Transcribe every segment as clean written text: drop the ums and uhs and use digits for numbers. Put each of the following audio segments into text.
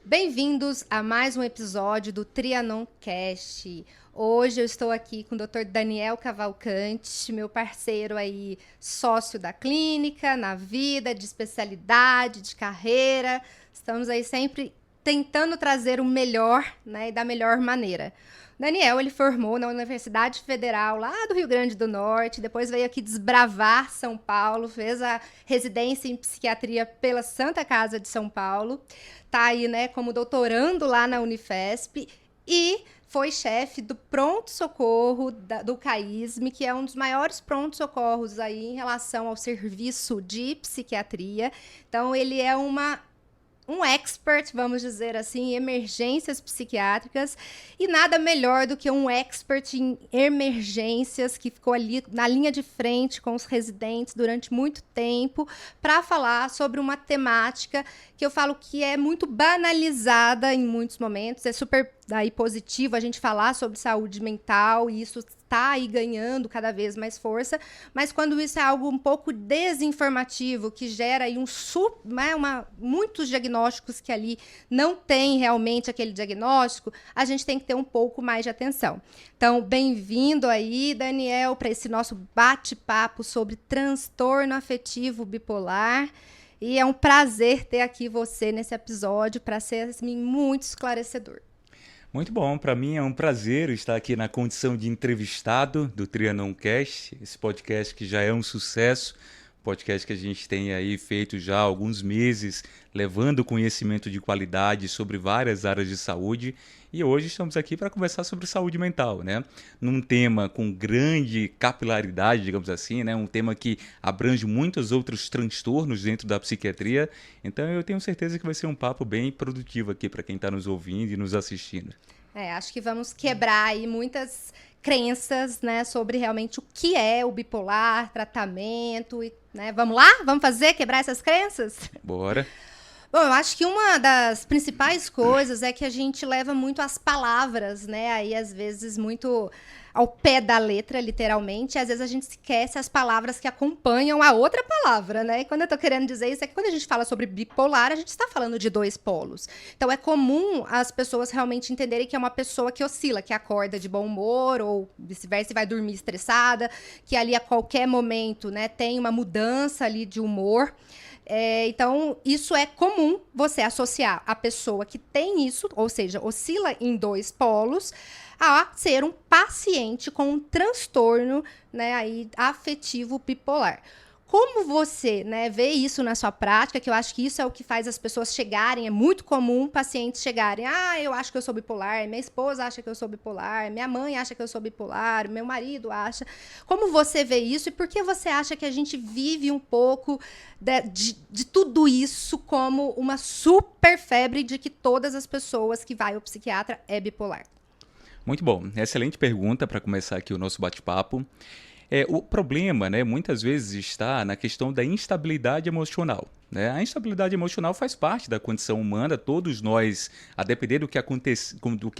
Bem-vindos a mais um episódio do Trianon Cast. Hoje eu estou aqui com o Dr. Daniel Cavalcante, meu parceiro aí, sócio da clínica, na vida, de especialidade, de carreira. Estamos aí sempre tentando trazer o melhor, né, e da melhor maneira. Daniel, ele formou na Universidade Federal lá do Rio Grande do Norte, depois veio aqui desbravar São Paulo, fez a residência em psiquiatria pela Santa Casa de São Paulo, tá aí, né, como doutorando lá na Unifesp e foi chefe do pronto-socorro do CAISM, que é um dos maiores pronto-socorros aí em relação ao serviço de psiquiatria. Então, ele é um expert, vamos dizer assim, em emergências psiquiátricas, e nada melhor do que um expert em emergências que ficou ali na linha de frente com os residentes durante muito tempo para falar sobre uma temática que eu falo que é muito banalizada em muitos momentos. É super daí positivo a gente falar sobre saúde mental, e isso está aí ganhando cada vez mais força, mas quando isso é algo um pouco desinformativo, que gera aí muitos diagnósticos que ali não tem realmente aquele diagnóstico, a gente tem que ter um pouco mais de atenção. Então, bem-vindo aí, Daniel, para esse nosso bate-papo sobre transtorno afetivo bipolar. E é um prazer ter aqui você nesse episódio para ser assim, muito esclarecedor. Muito bom, para mim é um prazer estar aqui na condição de entrevistado do Trianon Cast, esse podcast que já é um sucesso, podcast que a gente tem aí feito já há alguns meses, levando conhecimento de qualidade sobre várias áreas de saúde, e hoje estamos aqui para conversar sobre saúde mental, né? Num tema com grande capilaridade, digamos assim, né? Um tema que abrange muitos outros transtornos dentro da psiquiatria, então eu tenho certeza que vai ser um papo bem produtivo aqui para quem está nos ouvindo e nos assistindo. Acho que vamos quebrar aí muitas crenças, né, sobre realmente o que é o bipolar, tratamento, né? Vamos lá? Vamos quebrar essas crenças? Bora! Bom, eu acho que uma das principais coisas é que a gente leva muito as palavras, né? Aí, às vezes, muito ao pé da letra, literalmente. Às vezes, a gente esquece as palavras que acompanham a outra palavra, né? E quando eu tô querendo dizer isso, é que quando a gente fala sobre bipolar, a gente está falando de dois polos. Então, é comum as pessoas realmente entenderem que é uma pessoa que oscila, que acorda de bom humor ou vice-versa e vai dormir estressada, que ali a qualquer momento, né, tem uma mudança ali de humor. Então, isso é comum você associar a pessoa que tem isso, ou seja, oscila em dois polos, a ser um paciente com um transtorno, né, aí, afetivo bipolar. Como você, né, vê isso na sua prática, que eu acho que isso é o que faz as pessoas chegarem, é muito comum pacientes chegarem, eu acho que eu sou bipolar, minha esposa acha que eu sou bipolar, minha mãe acha que eu sou bipolar, meu marido acha. Como você vê isso e por que você acha que a gente vive um pouco de tudo isso como uma super febre de que todas as pessoas que vai ao psiquiatra é bipolar? Muito bom, excelente pergunta para começar aqui o nosso bate-papo. O problema, né, muitas vezes está na questão da instabilidade emocional, né? A instabilidade emocional faz parte da condição humana, todos nós, a depender do que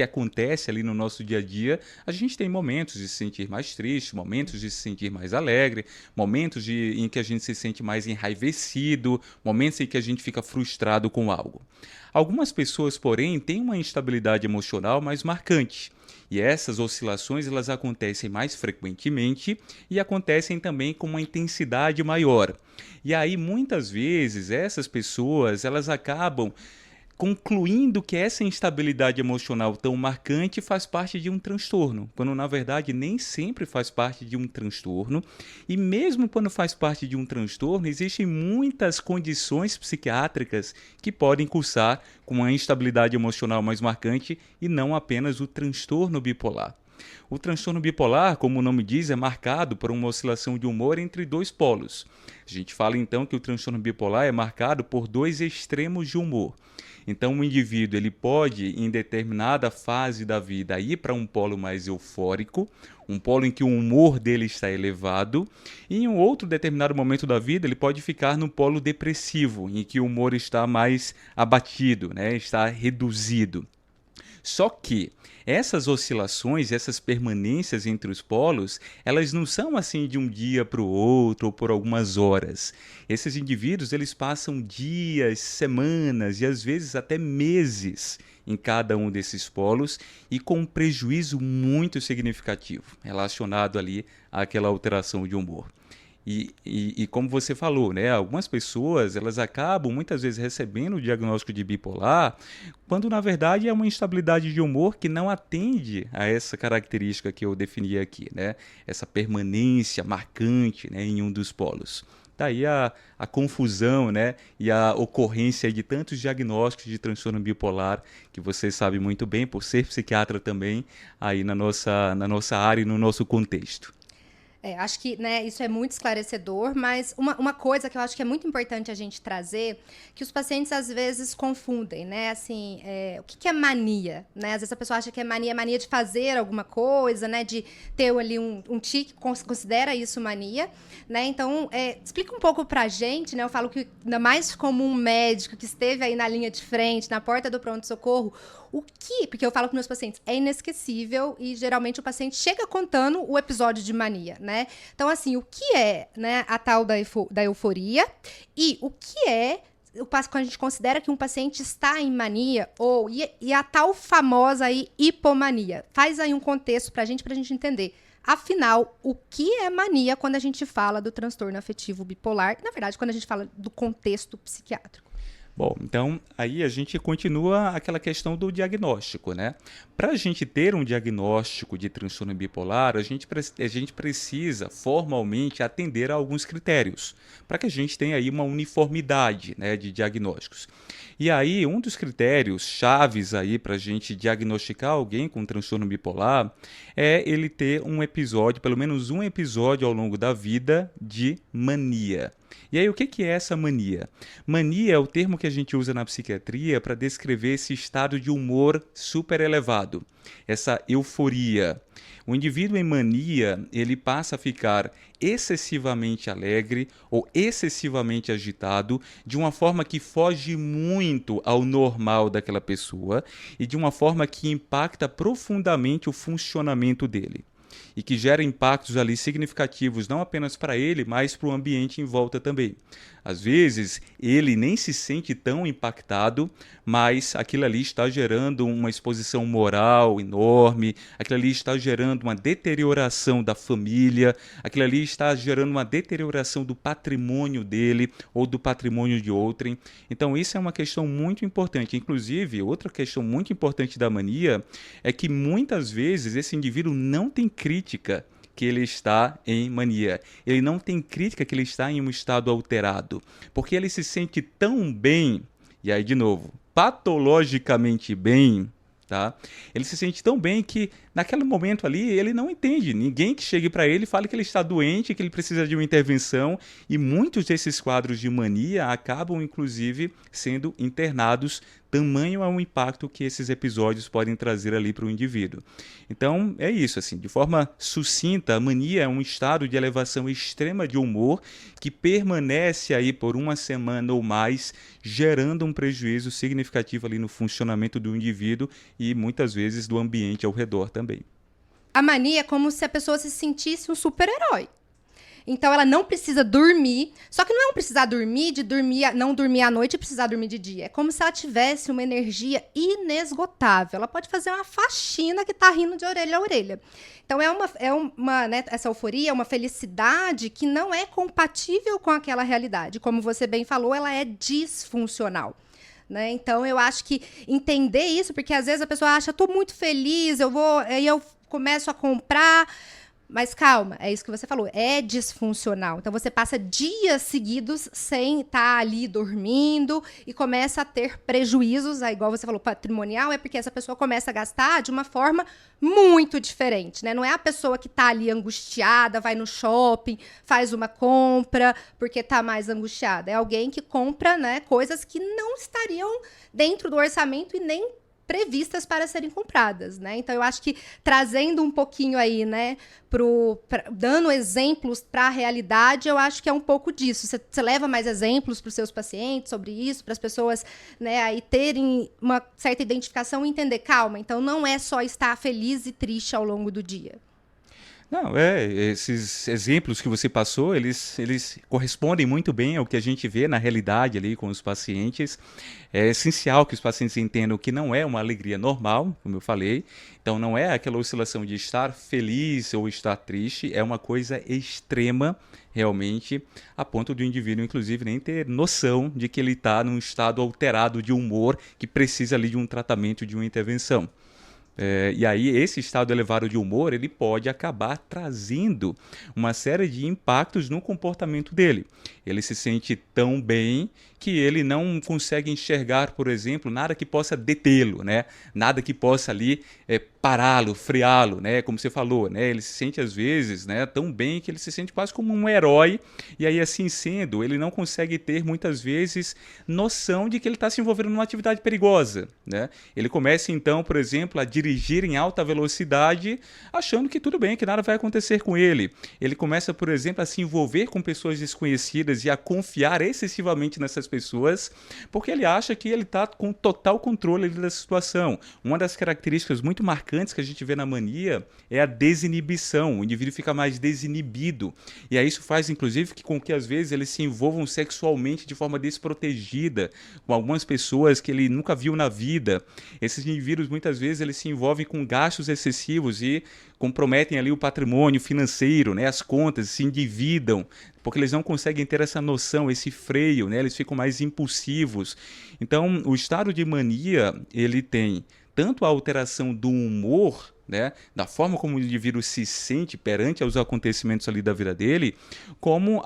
acontece ali no nosso dia a dia, a gente tem momentos de se sentir mais triste, momentos de se sentir mais alegre, momentos em que a gente se sente mais enraivecido, momentos em que a gente fica frustrado com algo. Algumas pessoas, porém, têm uma instabilidade emocional mais marcante. E essas oscilações elas acontecem mais frequentemente e acontecem também com uma intensidade maior. E aí, muitas vezes, essas pessoas elas acabam concluindo que essa instabilidade emocional tão marcante faz parte de um transtorno, quando na verdade nem sempre faz parte de um transtorno, e mesmo quando faz parte de um transtorno, existem muitas condições psiquiátricas que podem cursar com uma instabilidade emocional mais marcante e não apenas o transtorno bipolar. O transtorno bipolar, como o nome diz, é marcado por uma oscilação de humor entre dois polos. A gente fala então que o transtorno bipolar é marcado por dois extremos de humor. Então o indivíduo ele pode, em determinada fase da vida, ir para um polo mais eufórico, um polo em que o humor dele está elevado, e em um outro determinado momento da vida ele pode ficar no polo depressivo, em que o humor está mais abatido, né? Está reduzido. Só que essas oscilações, essas permanências entre os polos, elas não são assim de um dia para o outro ou por algumas horas. Esses indivíduos, eles passam dias, semanas e às vezes até meses em cada um desses polos e com um prejuízo muito significativo relacionado ali àquela alteração de humor. E como você falou, né, algumas pessoas elas acabam muitas vezes recebendo o diagnóstico de bipolar, quando na verdade é uma instabilidade de humor que não atende a essa característica que eu defini aqui, né, essa permanência marcante, né, em um dos polos. Daí a confusão, né, e a ocorrência de tantos diagnósticos de transtorno bipolar, que você sabe muito bem, por ser psiquiatra também, aí na nossa área e no nosso contexto. Acho que, né, isso é muito esclarecedor, mas uma coisa que eu acho que é muito importante a gente trazer, que os pacientes às vezes confundem, né, assim, o que é mania, né, às vezes a pessoa acha que é mania de fazer alguma coisa, né, de ter ali um tique, considera isso mania, né, então, explica um pouco pra gente, né, eu falo que ainda mais como um médico que esteve aí na linha de frente, na porta do pronto-socorro, porque eu falo com meus pacientes, é inesquecível e geralmente o paciente chega contando o episódio de mania, né? Então, assim, o que é, né, a tal da euforia e o que é quando a gente considera que um paciente está em mania e a tal famosa aí hipomania. Faz aí um contexto pra gente entender. Afinal, o que é mania quando a gente fala do transtorno afetivo bipolar? Na verdade, quando a gente fala do contexto psiquiátrico. Bom, então aí a gente continua aquela questão do diagnóstico, né? Para a gente ter um diagnóstico de transtorno bipolar, a gente precisa formalmente atender a alguns critérios, para que a gente tenha aí uma uniformidade, né, de diagnósticos. E aí, um dos critérios chaves aí para a gente diagnosticar alguém com transtorno bipolar é ele ter um episódio, pelo menos um episódio ao longo da vida de mania. E aí, o que é essa mania? Mania é o termo que a gente usa na psiquiatria para descrever esse estado de humor super elevado, essa euforia. O indivíduo em mania, ele passa a ficar excessivamente alegre ou excessivamente agitado de uma forma que foge muito ao normal daquela pessoa e de uma forma que impacta profundamente o funcionamento dele. E que gera impactos ali significativos não apenas para ele, mas para o ambiente em volta também. Às vezes, ele nem se sente tão impactado, mas aquilo ali está gerando uma exposição moral enorme, aquilo ali está gerando uma deterioração da família, aquilo ali está gerando uma deterioração do patrimônio dele ou do patrimônio de outrem. Então, isso é uma questão muito importante. Inclusive, outra questão muito importante da mania é que muitas vezes esse indivíduo não tem crítica que ele está em mania. Ele não tem crítica que ele está em um estado alterado, porque ele se sente tão bem, e aí de novo, patologicamente bem, tá? Ele se sente tão bem que naquele momento ali ele não entende ninguém que chegue para ele e fale que ele está doente, que ele precisa de uma intervenção, e muitos desses quadros de mania acabam inclusive sendo internados. Tamanho é o impacto que esses episódios podem trazer ali para o indivíduo. Então, é isso, assim, de forma sucinta, a mania é um estado de elevação extrema de humor que permanece aí por uma semana ou mais, gerando um prejuízo significativo ali no funcionamento do indivíduo e muitas vezes do ambiente ao redor também. A mania é como se a pessoa se sentisse um super-herói. Então, ela não precisa dormir. Só que não é um precisar dormir, não dormir à noite e precisar dormir de dia. É como se ela tivesse uma energia inesgotável. Ela pode fazer uma faxina que tá rindo de orelha a orelha. Então, né, essa euforia, é uma felicidade que não é compatível com aquela realidade. Como você bem falou, ela é disfuncional. Né? Então, eu acho que entender isso, porque às vezes a pessoa acha, tô muito feliz, aí eu começo a comprar. Mas calma, é isso que você falou, é disfuncional. Então você passa dias seguidos sem estar ali dormindo e começa a ter prejuízos, igual você falou, patrimonial, é porque essa pessoa começa a gastar de uma forma muito diferente, né? Não é a pessoa que tá ali angustiada, vai no shopping, faz uma compra porque tá mais angustiada. É alguém que compra, né, coisas que não estariam dentro do orçamento e nem previstas para serem compradas, né? Então, eu acho que trazendo um pouquinho aí, né, dando exemplos para a realidade, eu acho que é um pouco disso. Você leva mais exemplos para os seus pacientes sobre isso, para as pessoas, né, aí terem uma certa identificação e entender, calma, então não é só estar feliz e triste ao longo do dia. Não, esses exemplos que você passou, eles correspondem muito bem ao que a gente vê na realidade ali com os pacientes. É essencial que os pacientes entendam que não é uma alegria normal, como eu falei. Então, não é aquela oscilação de estar feliz ou estar triste, é uma coisa extrema, realmente, a ponto do indivíduo, inclusive, nem ter noção de que ele está num estado alterado de humor que precisa ali de um tratamento, de uma intervenção. E aí esse estado elevado de humor, ele pode acabar trazendo uma série de impactos no comportamento dele. Ele se sente tão bem que ele não consegue enxergar, por exemplo, nada que possa detê-lo, né? Nada que possa ali pará-lo, freá-lo, né? Como você falou, né? Ele se sente às vezes, né, tão bem que ele se sente quase como um herói, e aí assim sendo, ele não consegue ter muitas vezes noção de que ele está se envolvendo numa atividade perigosa, né? Ele começa então, por exemplo, a dirigir em alta velocidade, achando que tudo bem, que nada vai acontecer com ele. Ele começa, por exemplo, a se envolver com pessoas desconhecidas e a confiar excessivamente nessas pessoas, porque ele acha que ele está com total controle da situação. Uma das características muito marcantes que a gente vê na mania é a desinibição. O indivíduo fica mais desinibido. E aí isso faz, inclusive, com que às vezes eles se envolvam sexualmente de forma desprotegida com algumas pessoas que ele nunca viu na vida. Esses indivíduos, muitas vezes, eles se envolvem com gastos excessivos e comprometem ali o patrimônio financeiro, né, as contas, se endividam, porque eles não conseguem ter essa noção, esse freio, né, eles ficam mais impulsivos. Então, o estado de mania, ele tem tanto a alteração do humor, né, da forma como o indivíduo se sente perante aos acontecimentos ali da vida dele, como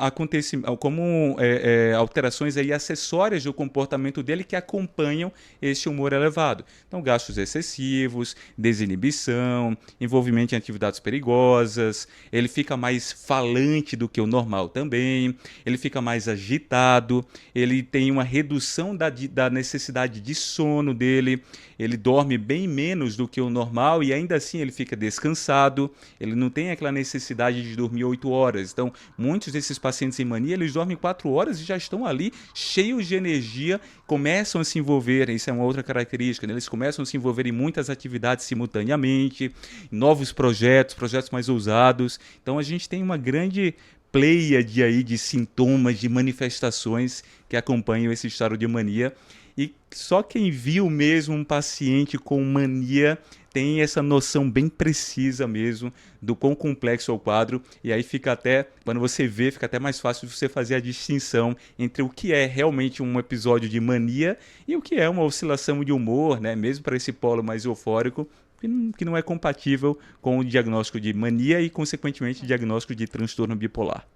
alterações aí acessórias do comportamento dele que acompanham esse humor elevado. Então, gastos excessivos, desinibição, envolvimento em atividades perigosas, ele fica mais falante do que o normal também, ele fica mais agitado, ele tem uma redução da necessidade de sono dele, ele dorme bem menos do que o normal e ainda assim ele fica descansado, ele não tem aquela necessidade de dormir 8 horas. Então, muitos desses pacientes em mania, eles dormem 4 horas e já estão ali cheios de energia, começam a se envolver, isso é uma outra característica, né? Eles começam a se envolver em muitas atividades simultaneamente, novos projetos mais ousados. Então, a gente tem uma grande pleiade aí de sintomas, de manifestações que acompanham esse estado de mania. E só quem viu mesmo um paciente com mania tem essa noção bem precisa mesmo do quão complexo é o quadro, e aí fica até, quando você vê, fica até mais fácil você fazer a distinção entre o que é realmente um episódio de mania e o que é uma oscilação de humor, né, mesmo para esse polo mais eufórico, que não é compatível com o diagnóstico de mania e, consequentemente, diagnóstico de transtorno bipolar.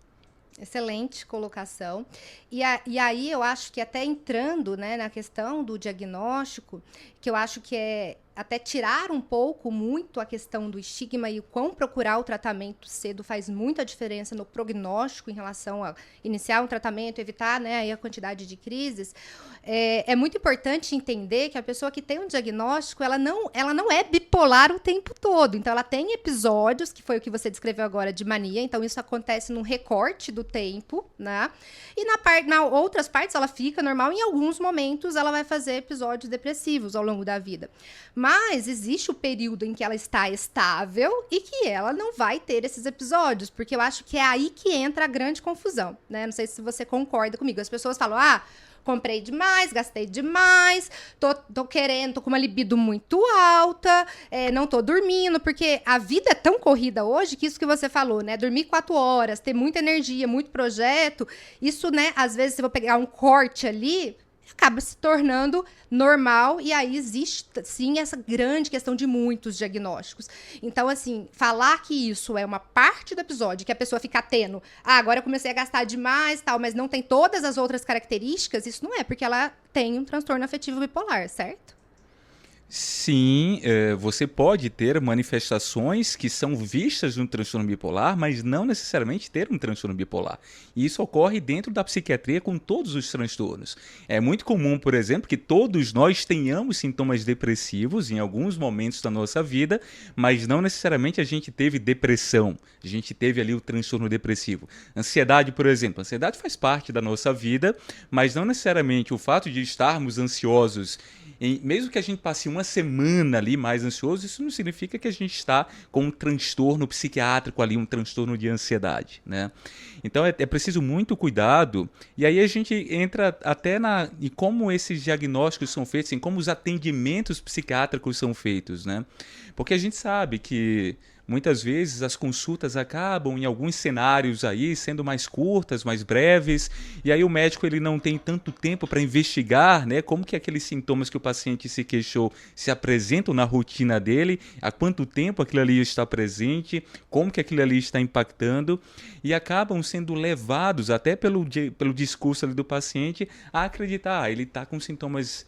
Excelente colocação. E aí eu acho que até entrando, né, na questão do diagnóstico, que eu acho que é até tirar um pouco muito a questão do estigma e o quão procurar o tratamento cedo faz muita diferença no prognóstico em relação a iniciar um tratamento, evitar, né, aí a quantidade de crises. É muito importante entender que a pessoa que tem um diagnóstico, ela não é bipolar o tempo todo. Então, ela tem episódios, que foi o que você descreveu agora, de mania. Então, isso acontece num recorte do tempo, né? E na outras partes, ela fica normal. Em alguns momentos, ela vai fazer episódios depressivos ao longo da vida. Mas existe o período em que ela está estável e que ela não vai ter esses episódios, porque eu acho que é aí que entra a grande confusão, né? Não sei se você concorda comigo. As pessoas falam, comprei demais, gastei demais, tô com uma libido muito alta, não tô dormindo, porque a vida é tão corrida hoje que isso que você falou, né? Dormir 4 horas, ter muita energia, muito projeto, isso, né? Às vezes, se eu vou pegar um corte ali, acaba se tornando normal, e aí existe, sim, essa grande questão de muitos diagnósticos. Então, assim, falar que isso é uma parte do episódio, que a pessoa fica tendo, agora eu comecei a gastar demais, tal, mas não tem todas as outras características, isso não é, porque ela tem um transtorno afetivo bipolar, certo? Sim, você pode ter manifestações que são vistas no transtorno bipolar, mas não necessariamente ter um transtorno bipolar. E isso ocorre dentro da psiquiatria com todos os transtornos. É muito comum, por exemplo, que todos nós tenhamos sintomas depressivos em alguns momentos da nossa vida, mas não necessariamente a gente teve depressão, a gente teve ali o transtorno depressivo. Ansiedade, por exemplo. Ansiedade faz parte da nossa vida, mas não necessariamente o fato de estarmos ansiosos mesmo que a gente passe uma semana ali mais ansioso, isso não significa que a gente está com um transtorno psiquiátrico ali, um transtorno de ansiedade, né? Então é preciso muito cuidado, e aí a gente entra até em como esses diagnósticos são feitos, em como os atendimentos psiquiátricos são feitos, né? Porque a gente sabe que muitas vezes as consultas acabam em alguns cenários aí sendo mais curtas, mais breves, e aí o médico ele não tem tanto tempo para investigar, né, como que aqueles sintomas que o paciente se queixou se apresentam na rotina dele, há quanto tempo aquilo ali está presente, como que aquilo ali está impactando, e acabam sendo levados até pelo discurso ali do paciente a acreditar, ele está com sintomas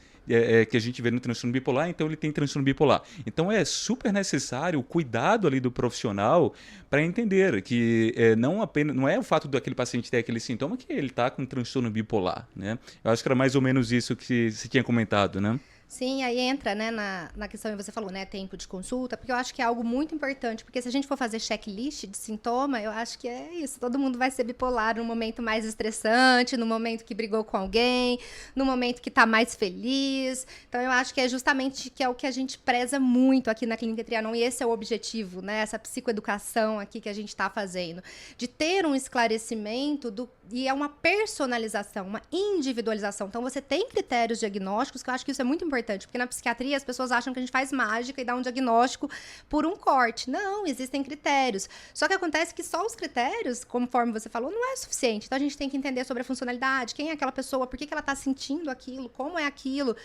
que a gente vê no transtorno bipolar, então ele tem transtorno bipolar. Então é super necessário o cuidado ali do profissional para entender que não é o fato daquele paciente ter aquele sintoma que ele está com transtorno bipolar, né? Eu acho que era mais ou menos isso que você tinha comentado, né? Sim, aí entra, né, na questão que você falou, né, tempo de consulta, porque eu acho que é algo muito importante, porque se a gente for fazer checklist de sintoma, eu acho que é isso, todo mundo vai ser bipolar no momento mais estressante, no momento que brigou com alguém, no momento que tá mais feliz, então eu acho que é justamente que é o que a gente preza muito aqui na Clínica Trianon, e esse é o objetivo, né, essa psicoeducação aqui que a gente tá fazendo, de ter um esclarecimento e é uma personalização, uma individualização, então você tem critérios diagnósticos, que eu acho que isso é muito importante, porque na psiquiatria as pessoas acham que a gente faz mágica e dá um diagnóstico por um corte. Não, existem critérios. Só que acontece que só os critérios, conforme você falou, não é suficiente. Então a gente tem que entender sobre a funcionalidade, quem é aquela pessoa, por que ela está sentindo aquilo, como é aquilo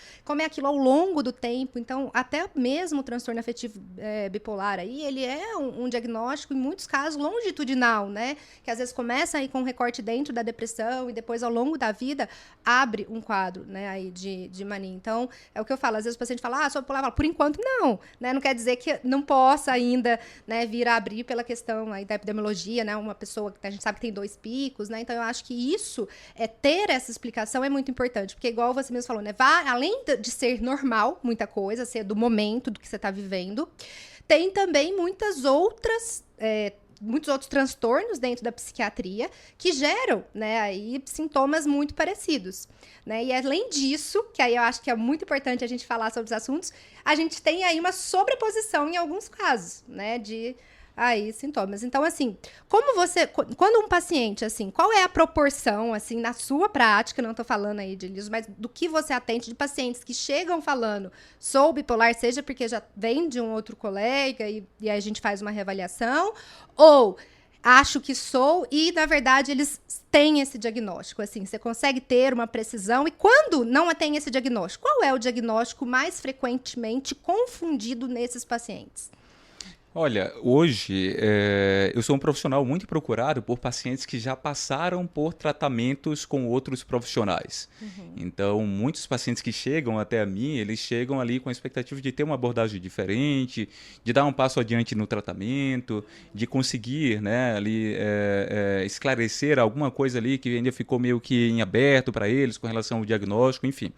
ao longo do tempo. Então, até mesmo o transtorno afetivo bipolar aí, ele é um diagnóstico, em muitos casos, longitudinal, né? Que às vezes começa aí com um recorte dentro da depressão e depois, ao longo da vida, abre um quadro, né, aí de mania. Então, é o que eu falo, às vezes o paciente fala, sou bipolar, por enquanto não, né, não quer dizer que não possa ainda, né, vir a abrir pela questão aí da epidemiologia, né, uma pessoa que a gente sabe que tem 2 picos, né, então eu acho que isso, ter essa explicação é muito importante, porque igual você mesmo falou, né, além de ser normal, muita coisa, ser do momento do que você está vivendo, tem também muitos outros transtornos dentro da psiquiatria que geram, né, aí sintomas muito parecidos, né, e além disso, que aí eu acho que é muito importante a gente falar sobre os assuntos, a gente tem aí uma sobreposição em alguns casos, né, de aí sintomas. Então, assim, quando um paciente, assim, qual é a proporção, assim, na sua prática, não tô falando aí de liso, mas do que você atende de pacientes que chegam falando sou bipolar, seja porque já vem de um outro colega e aí a gente faz uma reavaliação, ou acho que sou e, na verdade, eles têm esse diagnóstico, assim, você consegue ter uma precisão, e quando não tem esse diagnóstico, qual é o diagnóstico mais frequentemente confundido nesses pacientes? Olha, hoje eu sou um profissional muito procurado por pacientes que já passaram por tratamentos com outros profissionais. Uhum. Então, muitos pacientes que chegam até a mim, eles chegam ali com a expectativa de ter uma abordagem diferente, de dar um passo adiante no tratamento, de conseguir, né, ali, esclarecer alguma coisa ali que ainda ficou meio que em aberto para eles com relação ao diagnóstico, enfim.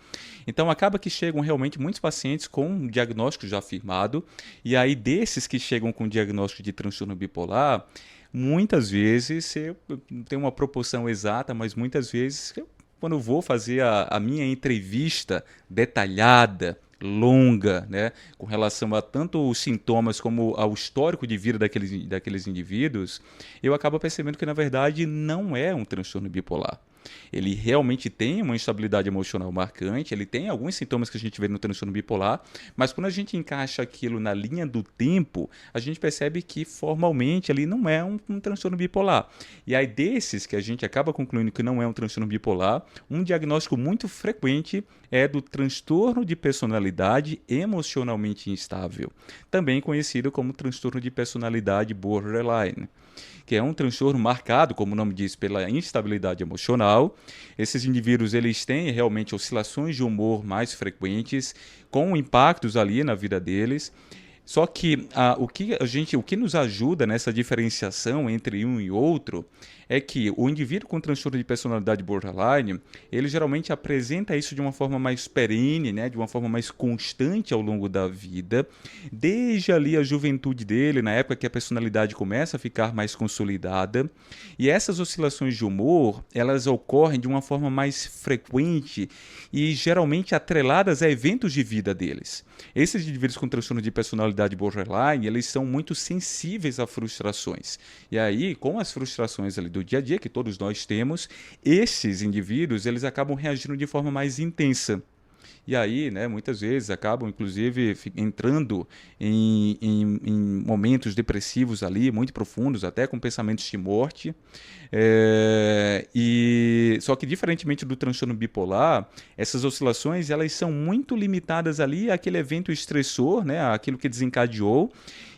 Então, acaba que chegam realmente muitos pacientes com um diagnóstico já firmado, e aí desses que chegam com diagnóstico de transtorno bipolar, muitas vezes, eu não tenho uma proporção exata, mas muitas vezes, quando eu vou fazer a minha entrevista detalhada, longa, né, com relação a tanto os sintomas como ao histórico de vida daqueles indivíduos, eu acabo percebendo que, na verdade, não é um transtorno bipolar. Ele realmente tem uma instabilidade emocional marcante, ele tem alguns sintomas que a gente vê no transtorno bipolar, mas quando a gente encaixa aquilo na linha do tempo, a gente percebe que formalmente ali não é um transtorno bipolar. E aí desses que a gente acaba concluindo que não é um transtorno bipolar, um diagnóstico muito frequente é do transtorno de personalidade emocionalmente instável, também conhecido como transtorno de personalidade borderline, que é um transtorno marcado, como o nome diz, pela instabilidade emocional, bipolar. Esses indivíduos eles têm realmente oscilações de humor mais frequentes, com impactos ali na vida deles. Só que o que nos ajuda nessa diferenciação entre um e outro é que o indivíduo com transtorno de personalidade borderline, ele geralmente apresenta isso de uma forma mais perene, né, de uma forma mais constante ao longo da vida, desde ali a juventude dele, na época que a personalidade começa a ficar mais consolidada. E essas oscilações de humor, elas ocorrem de uma forma mais frequente e geralmente atreladas a eventos de vida deles. Esses indivíduos com transtorno de personalidade borderline, eles são muito sensíveis a frustrações. E aí, com as frustrações ali do dia a dia, que todos nós temos, esses indivíduos, eles acabam reagindo de forma mais intensa. E aí, né, muitas vezes acabam, inclusive, entrando em momentos depressivos ali, muito profundos, até com pensamentos de morte. Só que, diferentemente do transtorno bipolar, essas oscilações elas são muito limitadas ali àquele evento estressor, né, àquilo que desencadeou,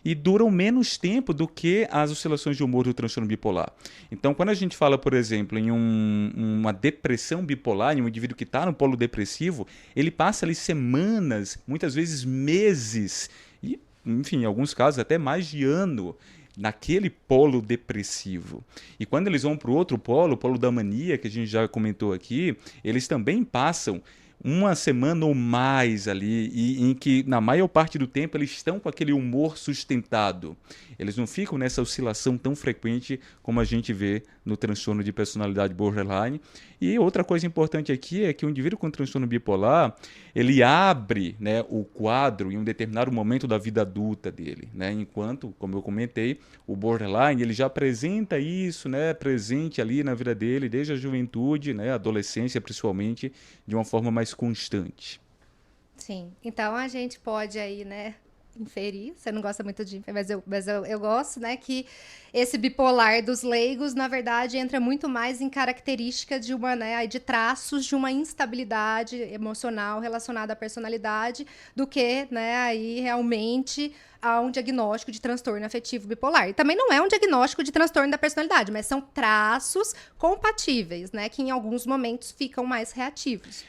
e duram menos tempo do que as oscilações de humor do transtorno bipolar. Então, quando a gente fala, por exemplo, em uma depressão bipolar, em um indivíduo que está no polo depressivo, ele passa ali semanas, muitas vezes meses, e, enfim, em alguns casos até mais de ano, naquele polo depressivo. E quando eles vão para o outro polo, o polo da mania, que a gente já comentou aqui, eles também passam uma semana ou mais ali, e em que na maior parte do tempo eles estão com aquele humor sustentado. Eles não ficam nessa oscilação tão frequente como a gente vê no transtorno de personalidade borderline. E outra coisa importante aqui é que o indivíduo com transtorno bipolar, ele abre, né, o quadro em um determinado momento da vida adulta dele, né? Enquanto, como eu comentei, o borderline ele já apresenta isso, né, presente ali na vida dele desde a juventude, né, adolescência principalmente, de uma forma mais constante. Sim, então a gente pode aí, né, inferir, você não gosta muito de inferir, mas eu gosto, né, que esse bipolar dos leigos, na verdade, entra muito mais em característica de uma, né, de traços de uma instabilidade emocional relacionada à personalidade, do que, né, aí realmente a um diagnóstico de transtorno afetivo bipolar. E também não é um diagnóstico de transtorno da personalidade, mas são traços compatíveis, né, que em alguns momentos ficam mais reativos.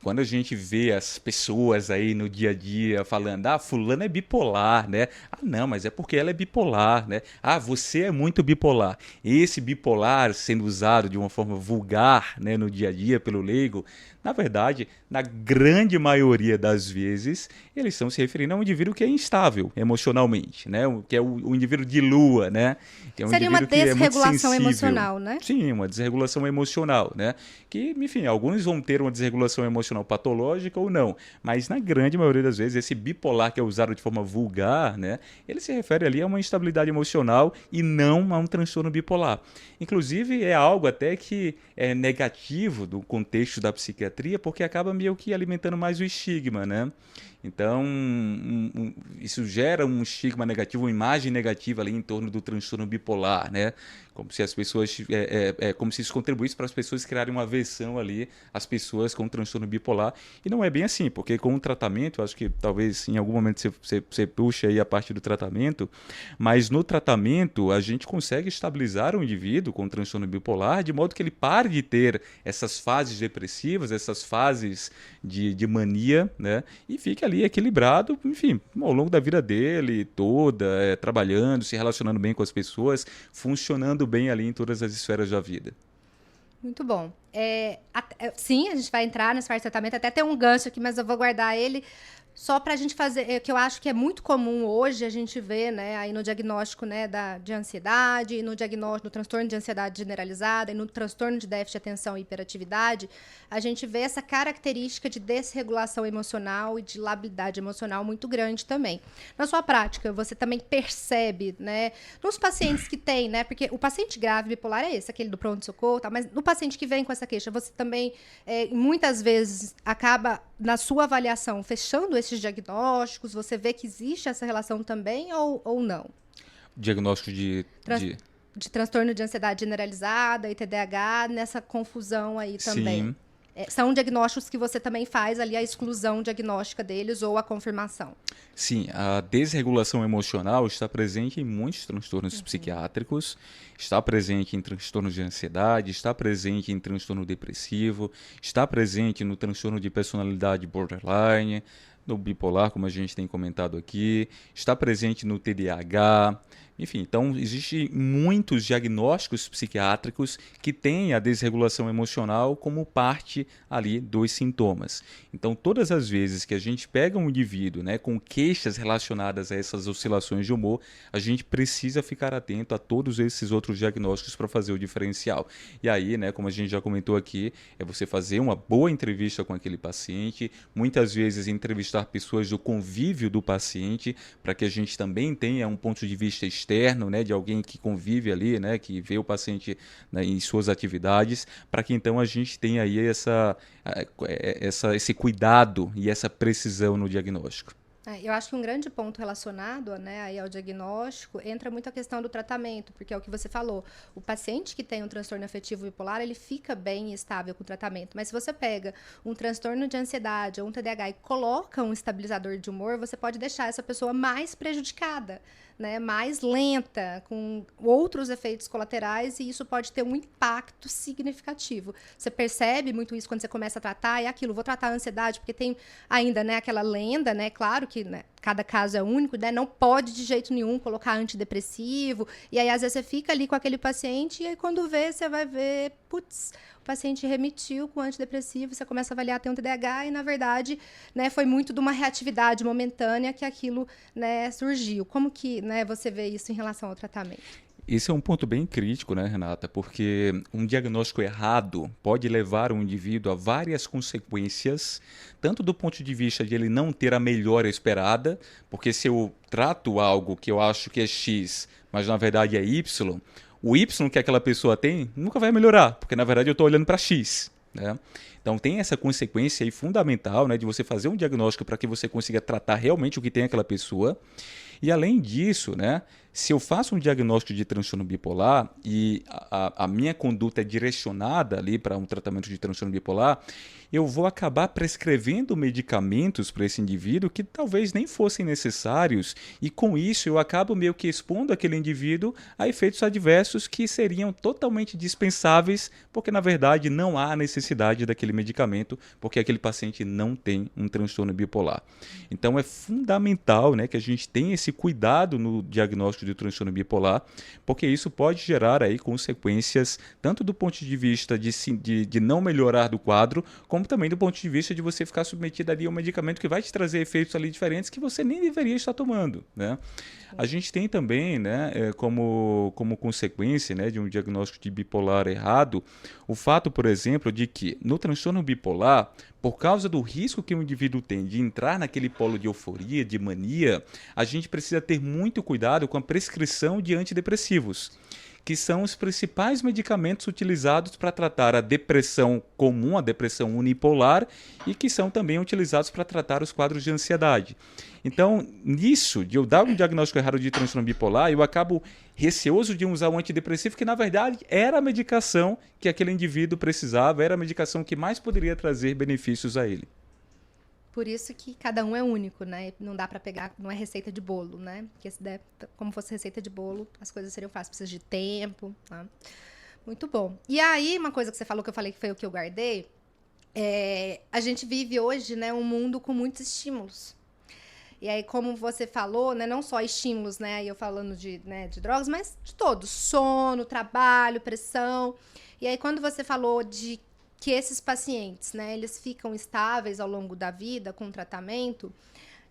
Quando a gente vê as pessoas aí no dia a dia falando, fulano é bipolar, né? Não, mas é porque ela é bipolar, né? Você é muito bipolar. Esse bipolar sendo usado de uma forma vulgar, né, no dia a dia pelo leigo, na verdade, na grande maioria das vezes, eles estão se referindo a um indivíduo que é instável emocionalmente, né? Que é o indivíduo de lua, né? Que é um Seria uma indivíduo que é muito desregulação sensível. emocional, né? Sim, uma desregulação emocional, né? Que, enfim, alguns vão ter uma desregulação emocional patológica ou não, mas na grande maioria das vezes esse bipolar que é usado de forma vulgar, né, ele se refere ali a uma instabilidade emocional e não a um transtorno bipolar. Inclusive é algo até que é negativo do contexto da psiquiatria, porque acaba meio que alimentando mais o estigma, né? Então, isso gera um estigma negativo, uma imagem negativa ali em torno do transtorno bipolar, né? Como se as pessoas, como se isso contribuísse para as pessoas criarem uma aversão ali às pessoas com transtorno bipolar. E não é bem assim, porque com o tratamento, eu acho que talvez em algum momento você puxe aí a parte do tratamento, mas no tratamento a gente consegue estabilizar o indivíduo com transtorno bipolar de modo que ele pare de ter essas fases depressivas, essas fases de mania, né? E fique ali equilibrado, enfim, ao longo da vida dele toda, trabalhando, se relacionando bem com as pessoas, funcionando bem ali em todas as esferas da vida. Muito bom. Sim, a gente vai entrar nessa parte de tratamento, até tem um gancho aqui, mas eu vou guardar ele só para a gente fazer, que eu acho que é muito comum hoje a gente ver, né, aí no diagnóstico, né, de ansiedade, e no diagnóstico do transtorno de ansiedade generalizada, e no transtorno de déficit de atenção e hiperatividade, a gente vê essa característica de desregulação emocional e de labilidade emocional muito grande também. Na sua prática, você também percebe, né, nos pacientes que têm, né, porque o paciente grave bipolar é esse, aquele do pronto-socorro, tá, mas no paciente que vem com essa queixa, você também, muitas vezes, acaba, na sua avaliação, fechando esses diagnósticos, você vê que existe essa relação também ou não? Diagnóstico de transtorno de ansiedade generalizada e TDAH, nessa confusão aí também. Sim. São diagnósticos que você também faz ali a exclusão diagnóstica deles ou a confirmação? Sim, a desregulação emocional está presente em muitos transtornos psiquiátricos, está presente em transtornos de ansiedade, está presente em transtorno depressivo, está presente no transtorno de personalidade borderline, no bipolar, como a gente tem comentado aqui, está presente no TDAH, enfim, então existem muitos diagnósticos psiquiátricos que têm a desregulação emocional como parte ali dos sintomas. Então, todas as vezes que a gente pega um indivíduo, né, com queixas relacionadas a essas oscilações de humor, a gente precisa ficar atento a todos esses outros diagnósticos para fazer o diferencial. E aí, né, como a gente já comentou aqui, é você fazer uma boa entrevista com aquele paciente, muitas vezes entrevistar pessoas do convívio do paciente, para que a gente também tenha um ponto de vista externo, né, de alguém que convive ali, né, que vê o paciente, né, em suas atividades, para que então a gente tenha aí esse cuidado e essa precisão no diagnóstico. Eu acho que um grande ponto relacionado, né, aí ao diagnóstico entra muito a questão do tratamento, porque é o que você falou. O paciente que tem um transtorno afetivo bipolar, ele fica bem estável com o tratamento. Mas se você pega um transtorno de ansiedade ou um TDAH e coloca um estabilizador de humor, você pode deixar essa pessoa mais prejudicada, né, mais lenta, com outros efeitos colaterais, e isso pode ter um impacto significativo. Você percebe muito isso quando você começa a tratar, é aquilo, vou tratar a ansiedade, porque tem ainda, né, aquela lenda, né, claro que, né, cada caso é único, né, não pode de jeito nenhum colocar antidepressivo, e aí às vezes você fica ali com aquele paciente, e aí quando vê, você vai ver, putz, o paciente remitiu com antidepressivo, você começa a avaliar, tem um TDAH, e na verdade, né, foi muito de uma reatividade momentânea que aquilo, né, surgiu. Como que, né, você vê isso em relação ao tratamento? Esse é um ponto bem crítico, né, Renata? Porque um diagnóstico errado pode levar um indivíduo a várias consequências, tanto do ponto de vista de ele não ter a melhora esperada, porque se eu trato algo que eu acho que é X, mas na verdade é Y, o Y que aquela pessoa tem nunca vai melhorar, porque na verdade eu estou olhando para X, né? Então tem essa consequência aí fundamental, né, de você fazer um diagnóstico para que você consiga tratar realmente o que tem aquela pessoa. E além disso, né, se eu faço um diagnóstico de transtorno bipolar e a minha conduta é direcionada ali para um tratamento de transtorno bipolar, eu vou acabar prescrevendo medicamentos para esse indivíduo que talvez nem fossem necessários, e com isso eu acabo meio que expondo aquele indivíduo a efeitos adversos que seriam totalmente dispensáveis, porque na verdade não há necessidade daquele medicamento, porque aquele paciente não tem um transtorno bipolar. Então é fundamental, né, que a gente tenha esse cuidado no diagnóstico de transtorno bipolar, porque isso pode gerar aí consequências tanto do ponto de vista de não melhorar do quadro, como também do ponto de vista de você ficar submetido ali a um medicamento que vai te trazer efeitos ali diferentes que você nem deveria estar tomando, né? A gente tem também, né, como consequência, né, de um diagnóstico de bipolar errado, o fato, por exemplo, de que no transtorno bipolar, por causa do risco que o indivíduo tem de entrar naquele polo de euforia, de mania, a gente precisa ter muito cuidado com a prescrição de antidepressivos, que são os principais medicamentos utilizados para tratar a depressão comum, a depressão unipolar, e que são também utilizados para tratar os quadros de ansiedade. Então, nisso, de eu dar um diagnóstico errado de transtorno bipolar, eu acabo receoso de usar um antidepressivo, que na verdade era a medicação que aquele indivíduo precisava, era a medicação que mais poderia trazer benefícios a ele. Por isso que cada um é único, né? Não dá pra pegar, não é receita de bolo, né? Porque se der, como fosse receita de bolo, as coisas seriam fáceis, precisa de tempo, tá? Muito bom. E aí, uma coisa que você falou, que eu falei que foi o que eu guardei, a gente vive hoje, né, um mundo com muitos estímulos. E aí, como você falou, né, não só estímulos, né, aí eu falando de drogas, mas de todos, sono, trabalho, pressão. E aí, quando você falou de que esses pacientes, né, eles ficam estáveis ao longo da vida com o tratamento,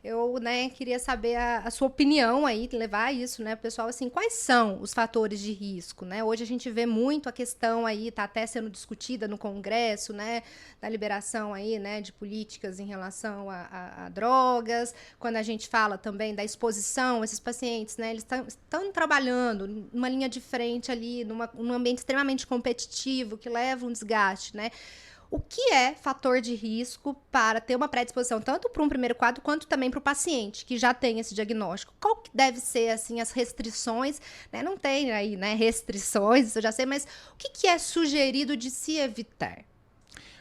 eu, né, queria saber a sua opinião aí, levar isso, né, pessoal, assim, quais são os fatores de risco, né? Hoje a gente vê muito a questão aí, tá até sendo discutida no Congresso, né, da liberação aí, né, de políticas em relação a drogas, quando a gente fala também da exposição, esses pacientes, né, eles estão trabalhando numa linha de frente ali, num ambiente extremamente competitivo, que leva um desgaste, né? O que é fator de risco para ter uma predisposição tanto para um primeiro quadro quanto também para o paciente que já tem esse diagnóstico? Qual que deve ser, assim, as restrições? Né? Não tem aí, né, restrições, isso eu já sei, mas o que é sugerido de se evitar?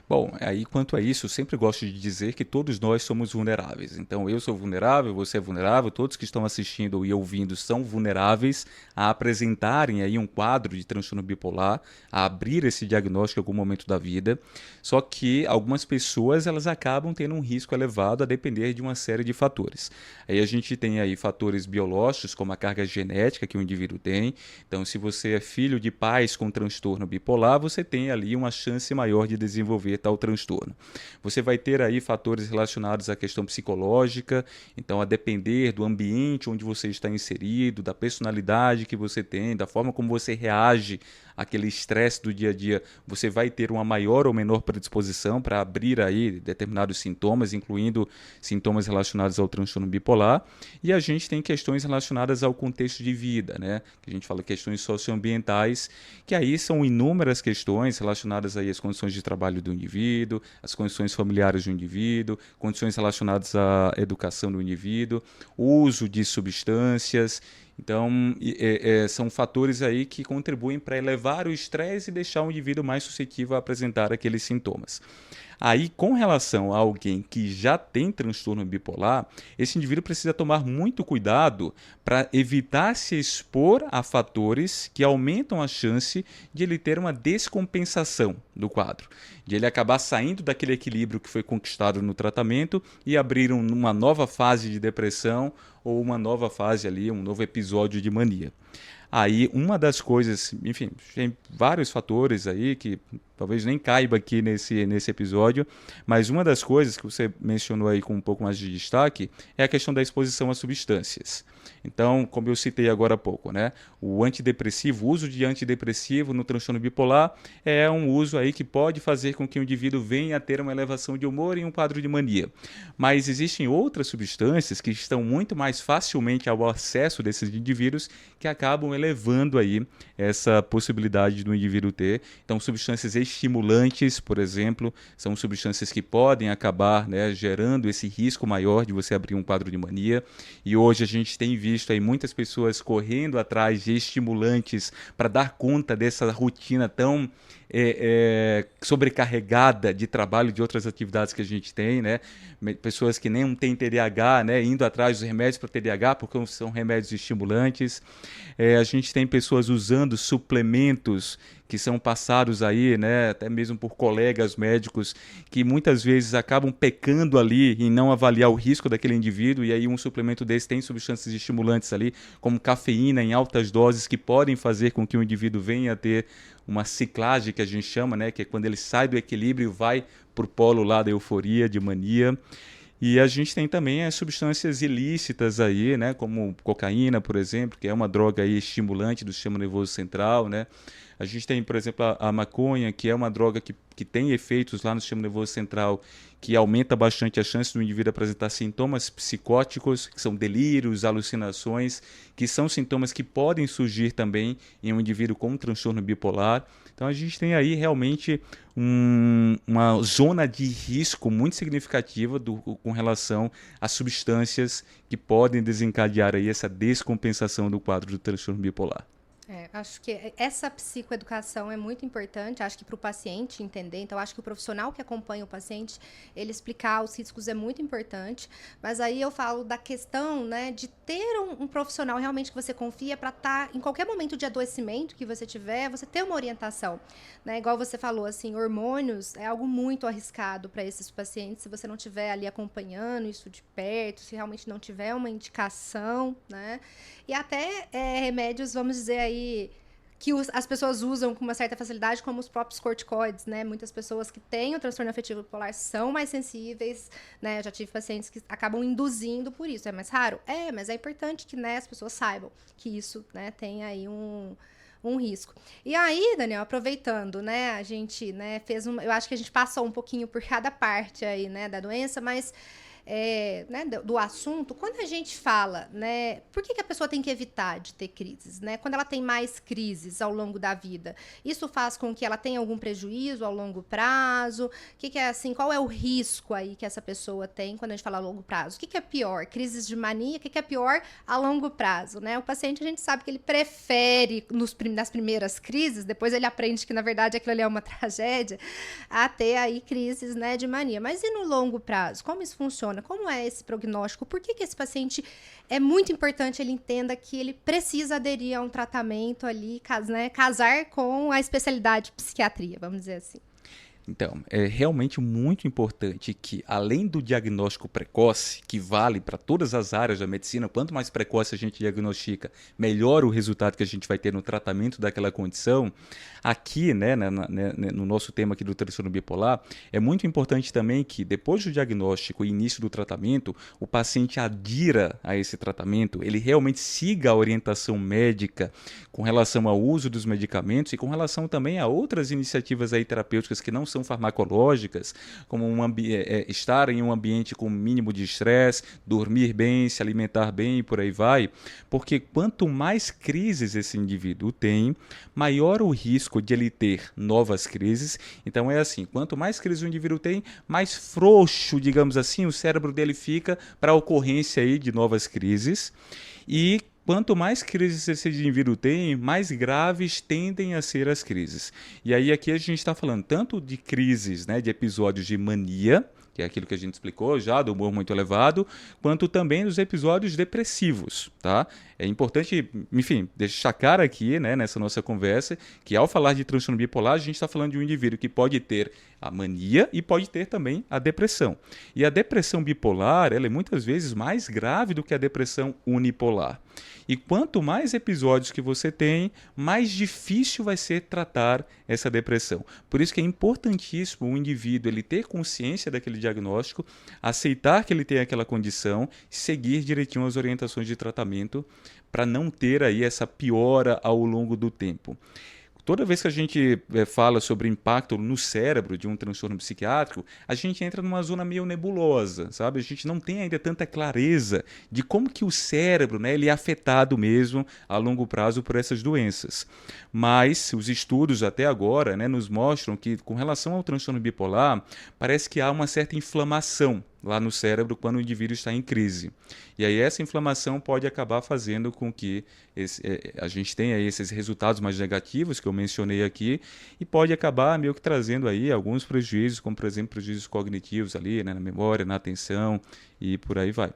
Bom, aí quanto a isso, eu sempre gosto de dizer que todos nós somos vulneráveis. Então, eu sou vulnerável, você é vulnerável, todos que estão assistindo e ouvindo são vulneráveis a apresentarem aí um quadro de transtorno bipolar, a abrir esse diagnóstico em algum momento da vida. Só que algumas pessoas, elas acabam tendo um risco elevado a depender de uma série de fatores. Aí a gente tem aí fatores biológicos, como a carga genética que o indivíduo tem. Então, se você é filho de pais com transtorno bipolar, você tem ali uma chance maior de desenvolver tal transtorno. Você vai ter aí fatores relacionados à questão psicológica, então a depender do ambiente onde você está inserido, da personalidade que você tem, da forma como você reage àquele estresse do dia a dia, você vai ter uma maior ou menor predisposição para abrir aí determinados sintomas, incluindo sintomas relacionados ao transtorno bipolar. E a gente tem questões relacionadas ao contexto de vida, né? Que a gente fala questões socioambientais, que aí são inúmeras questões relacionadas aí às condições de trabalho do indivíduo, as condições familiares do indivíduo, condições relacionadas à educação do indivíduo, uso de substâncias. Então, são fatores aí que contribuem para elevar o estresse e deixar o indivíduo mais suscetível a apresentar aqueles sintomas. Aí, com relação a alguém que já tem transtorno bipolar, esse indivíduo precisa tomar muito cuidado para evitar se expor a fatores que aumentam a chance de ele ter uma descompensação do quadro, de ele acabar saindo daquele equilíbrio que foi conquistado no tratamento e abrir uma nova fase de depressão ou uma nova fase ali, um novo episódio de mania. Aí, uma das coisas, enfim, tem vários fatores aí que talvez nem caiba aqui nesse episódio, mas uma das coisas que você mencionou aí com um pouco mais de destaque é a questão da exposição a substâncias. Então, como eu citei agora há pouco, né, o antidepressivo, o uso de antidepressivo no transtorno bipolar é um uso aí que pode fazer com que o indivíduo venha a ter uma elevação de humor e um quadro de mania. Mas existem outras substâncias que estão muito mais facilmente ao acesso desses indivíduos que acabam elevando aí essa possibilidade do indivíduo ter. Então, substâncias estimulantes, por exemplo, são substâncias que podem acabar, né, gerando esse risco maior de você abrir um quadro de mania. E hoje a gente tem visto aí muitas pessoas correndo atrás de estimulantes para dar conta dessa rotina tão sobrecarregada de trabalho, de outras atividades que a gente tem, né? Pessoas que nem têm TDAH, né, indo atrás dos remédios para TDAH porque são remédios estimulantes. A gente tem pessoas usando suplementos que são passados aí, né, até mesmo por colegas médicos, que muitas vezes acabam pecando ali em não avaliar o risco daquele indivíduo, e aí um suplemento desse tem substâncias estimulantes ali, como cafeína em altas doses, que podem fazer com que o indivíduo venha a ter uma ciclagem, que a gente chama, né, que é quando ele sai do equilíbrio e vai para o polo lá da euforia, de mania. E a gente tem também as substâncias ilícitas aí, né, como cocaína, por exemplo, que é uma droga aí estimulante do sistema nervoso central, né? A gente tem, por exemplo, a maconha, que é uma droga que tem efeitos lá no sistema nervoso central, que aumenta bastante a chance do indivíduo apresentar sintomas psicóticos, que são delírios, alucinações, que são sintomas que podem surgir também em um indivíduo com transtorno bipolar. Então a gente tem aí realmente uma zona de risco muito significativa com relação a substâncias que podem desencadear aí essa descompensação do quadro do transtorno bipolar. Acho que essa psicoeducação é muito importante, acho que para o paciente entender, então acho que o profissional que acompanha o paciente, ele explicar os riscos é muito importante, mas aí eu falo da questão, né, de ter um profissional realmente que você confia para estar em qualquer momento de adoecimento que você tiver, você ter uma orientação, né, igual você falou, assim, hormônios é algo muito arriscado para esses pacientes, se você não estiver ali acompanhando isso de perto, se realmente não tiver uma indicação, né, e até remédios, vamos dizer aí, que as pessoas usam com uma certa facilidade, como os próprios corticoides, né? Muitas pessoas que têm o transtorno afetivo bipolar são mais sensíveis, né? Eu já tive pacientes que acabam induzindo por isso. É mais raro? Mas é importante que, né, as pessoas saibam que isso, né, tem aí um risco. E aí, Daniel, aproveitando, né, a gente, né, eu acho que a gente passou um pouquinho por cada parte aí, né, da doença, mas né, do assunto, quando a gente fala, né, por que a pessoa tem que evitar de ter crises, né? Quando ela tem mais crises ao longo da vida, isso faz com que ela tenha algum prejuízo ao longo prazo? O que é assim, qual é o risco aí que essa pessoa tem quando a gente fala a longo prazo? O que é pior? Crises de mania? O que é pior a longo prazo, né? O paciente, a gente sabe que ele prefere nas primeiras crises, depois ele aprende que na verdade aquilo ali é uma tragédia, a ter aí crises, né, de mania. Mas e no longo prazo? Como isso funciona? Como é esse prognóstico? Por que esse paciente é muito importante ele entenda que ele precisa aderir a um tratamento ali, né, casar com a especialidade psiquiatria, vamos dizer assim? Então, é realmente muito importante que, além do diagnóstico precoce, que vale para todas as áreas da medicina, quanto mais precoce a gente diagnostica, melhor o resultado que a gente vai ter no tratamento daquela condição. Aqui, né, no nosso tema aqui do transtorno bipolar, é muito importante também que, depois do diagnóstico e início do tratamento, o paciente adira a esse tratamento, ele realmente siga a orientação médica com relação ao uso dos medicamentos e com relação também a outras iniciativas aí terapêuticas que não são farmacológicas, como estar em um ambiente com mínimo de estresse, dormir bem, se alimentar bem e por aí vai, porque quanto mais crises esse indivíduo tem, maior o risco de ele ter novas crises. Então é assim, quanto mais crises o indivíduo tem, mais frouxo, digamos assim, o cérebro dele fica para a ocorrência aí de novas crises. E quanto mais crises esse indivíduo tem, mais graves tendem a ser as crises. E aí aqui a gente está falando tanto de crises, né, de episódios de mania, que é aquilo que a gente explicou já, do humor muito elevado, quanto também dos episódios depressivos, tá? É importante, enfim, destacar aqui, né, nessa nossa conversa, que ao falar de transtorno bipolar, a gente está falando de um indivíduo que pode ter a mania e pode ter também a depressão. E a depressão bipolar, ela é muitas vezes mais grave do que a depressão unipolar. E quanto mais episódios que você tem, mais difícil vai ser tratar essa depressão. Por isso que é importantíssimo o indivíduo ele ter consciência daquele diagnóstico, aceitar que ele tem aquela condição, seguir direitinho as orientações de tratamento para não ter aí essa piora ao longo do tempo. Toda vez que a gente fala sobre impacto no cérebro de um transtorno psiquiátrico, a gente entra numa zona meio nebulosa, sabe? A gente não tem ainda tanta clareza de como que o cérebro, né, ele é afetado mesmo a longo prazo por essas doenças. Mas os estudos até agora, né, nos mostram que, com relação ao transtorno bipolar, parece que há uma certa inflamação lá no cérebro quando o indivíduo está em crise. E aí essa inflamação pode acabar fazendo com que a gente tenha aí esses resultados mais negativos que eu mencionei aqui e pode acabar meio que trazendo aí alguns prejuízos, como por exemplo prejuízos cognitivos ali, né, na memória, na atenção e por aí vai.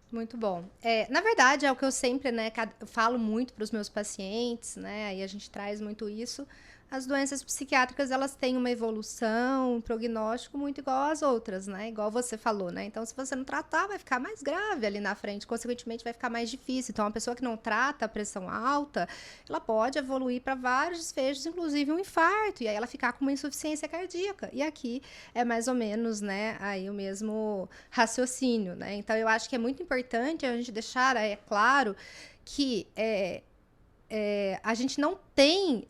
Muito bom. Na verdade, é o que eu sempre, né, falo muito para os meus pacientes, né, aí a gente traz muito isso. As doenças psiquiátricas, elas têm uma evolução, um prognóstico muito igual às outras, né? Igual você falou, né? Então, se você não tratar, vai ficar mais grave ali na frente, consequentemente vai ficar mais difícil. Então, uma pessoa que não trata a pressão alta, ela pode evoluir para vários desfechos, inclusive um infarto, e aí ela ficar com uma insuficiência cardíaca. E aqui é mais ou menos, né, aí o mesmo raciocínio, né? Então, eu acho que é muito importante a gente deixar, claro que a gente não tem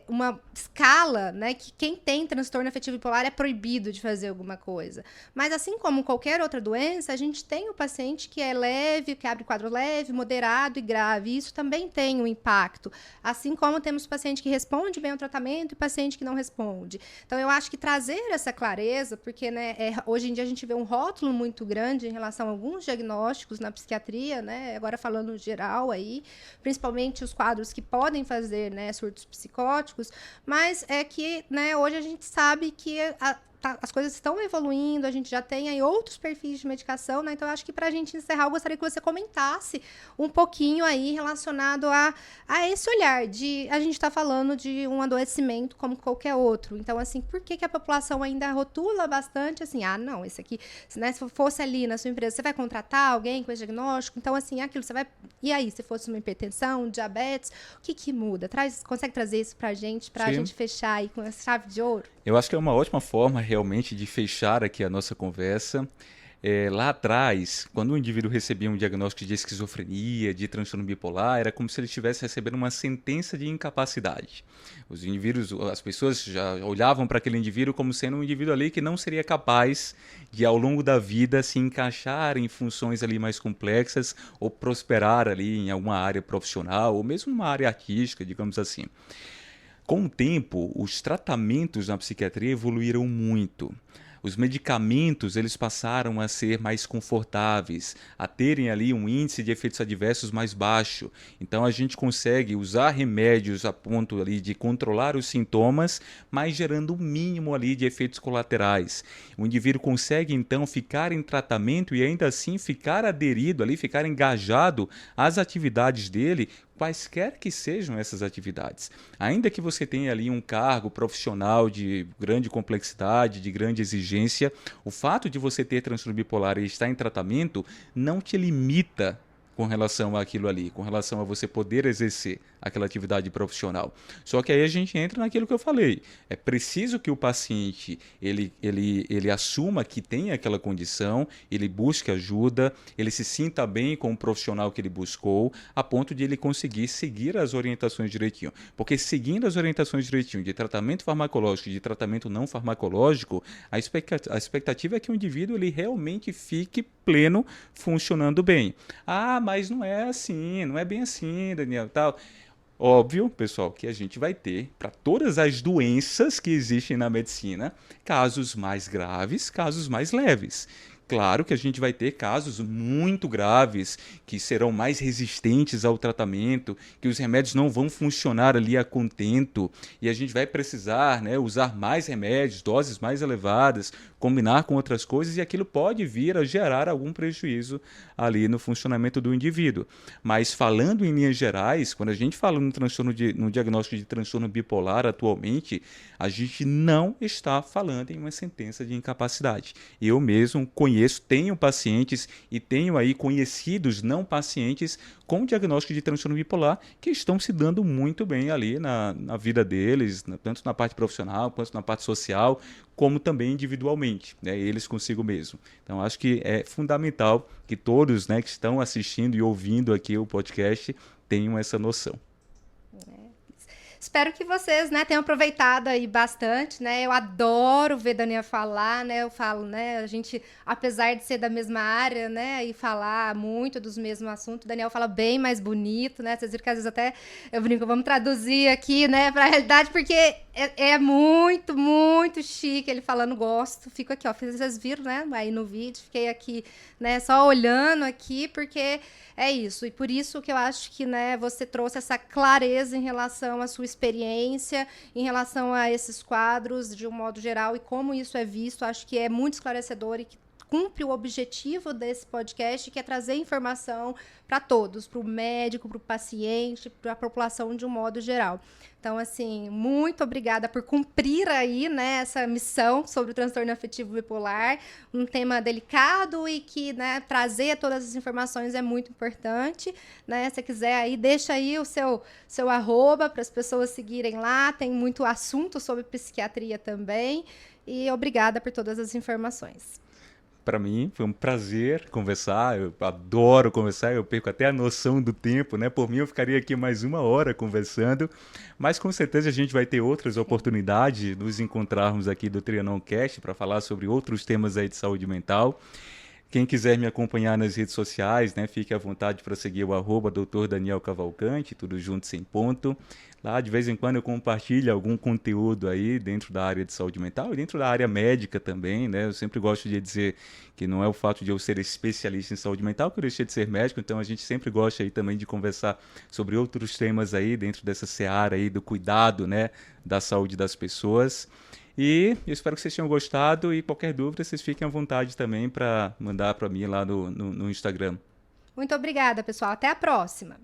uma escala, né, que quem tem transtorno afetivo bipolar é proibido de fazer alguma coisa. Mas assim como qualquer outra doença, a gente tem o paciente que é leve, que abre quadro leve, moderado e grave. E isso também tem um impacto. Assim como temos paciente que responde bem ao tratamento e paciente que não responde. Então, eu acho que trazer essa clareza, porque, né, hoje em dia a gente vê um rótulo muito grande em relação a alguns diagnósticos na psiquiatria, né, agora falando geral aí, principalmente os quadros que podem fazer, né, surtos psicóticos, mas é que, né, hoje a gente sabe que as coisas estão evoluindo, a gente já tem aí outros perfis de medicação, né? Então, eu acho que para a gente encerrar, eu gostaria que você comentasse um pouquinho aí relacionado a esse olhar de a gente está falando de um adoecimento como qualquer outro. Então, assim, por que a população ainda rotula bastante assim, não, esse aqui, né, se fosse ali na sua empresa, você vai contratar alguém com esse diagnóstico? Então, assim, aquilo, você vai... E aí, se fosse uma hipertensão, diabetes, o que muda? Consegue trazer isso para a gente fechar aí com essa chave de ouro? Eu acho que é uma ótima forma realmente de fechar aqui a nossa conversa. Lá atrás, quando o indivíduo recebia um diagnóstico de esquizofrenia, de transtorno bipolar, era como se ele estivesse recebendo uma sentença de incapacidade. Os indivíduos, as pessoas já olhavam para aquele indivíduo como sendo um indivíduo ali que não seria capaz de, ao longo da vida, se encaixar em funções ali mais complexas ou prosperar ali em alguma área profissional ou mesmo numa área artística, digamos assim. Com o tempo, os tratamentos na psiquiatria evoluíram muito. Os medicamentos eles passaram a ser mais confortáveis, a terem ali um índice de efeitos adversos mais baixo. Então a gente consegue usar remédios a ponto ali de controlar os sintomas, mas gerando o mínimo ali de efeitos colaterais. O indivíduo consegue então ficar em tratamento e ainda assim ficar aderido ali, ficar engajado às atividades dele, quaisquer que sejam essas atividades. Ainda que você tenha ali um cargo profissional de grande complexidade, de grande exigência, o fato de você ter transtorno bipolar e estar em tratamento não te limita com relação àquilo ali, com relação a você poder exercer aquela atividade profissional. Só que aí a gente entra naquilo que eu falei. É preciso que o paciente ele assuma que tem aquela condição, ele busque ajuda, ele se sinta bem com o profissional que ele buscou, a ponto de ele conseguir seguir as orientações direitinho. Porque seguindo as orientações direitinho de tratamento farmacológico e de tratamento não farmacológico, a expectativa é que o indivíduo ele realmente fique pleno, funcionando bem. Ah, mas não é assim, não é bem assim, Daniel, tal. Óbvio, pessoal, que a gente vai ter, para todas as doenças que existem na medicina, casos mais graves, casos mais leves. Claro que a gente vai ter casos muito graves, que serão mais resistentes ao tratamento, que os remédios não vão funcionar ali a contento, e a gente vai precisar, né, usar mais remédios, doses mais elevadas, combinar com outras coisas, e aquilo pode vir a gerar algum prejuízo ali no funcionamento do indivíduo. Mas falando em linhas gerais, quando a gente fala no diagnóstico de transtorno bipolar atualmente, a gente não está falando em uma sentença de incapacidade. Eu mesmo tenho pacientes e tenho aí conhecidos não pacientes com diagnóstico de transtorno bipolar que estão se dando muito bem ali na vida deles, tanto na parte profissional, quanto na parte social, como também individualmente, né, eles consigo mesmo. Então, acho que é fundamental que todos, né, que estão assistindo e ouvindo aqui o podcast tenham essa noção. Espero que vocês, né, tenham aproveitado aí bastante, né? Eu adoro ver Daniel falar, né? Eu falo, né? A gente, apesar de ser da mesma área, né, e falar muito dos mesmos assuntos, Daniel fala bem mais bonito, né? Vocês viram que às vezes até eu brinco, vamos traduzir aqui, né, para a realidade, porque é muito, muito chique ele falando, gosto. Fico aqui, ó, vocês viram, né? Aí no vídeo, fiquei aqui, né, só olhando aqui, porque é isso. E por isso que eu acho que, né, você trouxe essa clareza em relação à sua experiência, em relação a esses quadros, de um modo geral, e como isso é visto. Acho que é muito esclarecedor e que cumpre o objetivo desse podcast, que é trazer informação para todos, para o médico, para o paciente, para a população de um modo geral. Então, assim, muito obrigada por cumprir aí, né, essa missão sobre o transtorno afetivo bipolar, um tema delicado e que, né, trazer todas as informações é muito importante, né? Se você quiser aí, deixa aí o seu arroba para as pessoas seguirem lá, tem muito assunto sobre psiquiatria também, e obrigada por todas as informações. Para mim foi um prazer conversar, eu adoro conversar, eu perco até a noção do tempo, né? Por mim eu ficaria aqui mais 1 hora conversando, mas com certeza a gente vai ter outras oportunidades de nos encontrarmos aqui do Trianon Cast para falar sobre outros temas aí de saúde mental. Quem quiser me acompanhar nas redes sociais, né, fique à vontade para seguir o @Dr. Daniel Cavalcante, tudo junto sem ponto. Lá, de vez em quando, eu compartilho algum conteúdo aí dentro da área de saúde mental e dentro da área médica também, né? Eu sempre gosto de dizer que não é o fato de eu ser especialista em saúde mental que eu deixei de ser médico, então a gente sempre gosta aí também de conversar sobre outros temas aí dentro dessa seara aí do cuidado, né, da saúde das pessoas. E eu espero que vocês tenham gostado e qualquer dúvida, vocês fiquem à vontade também para mandar para mim lá no Instagram. Muito obrigada, pessoal. Até a próxima.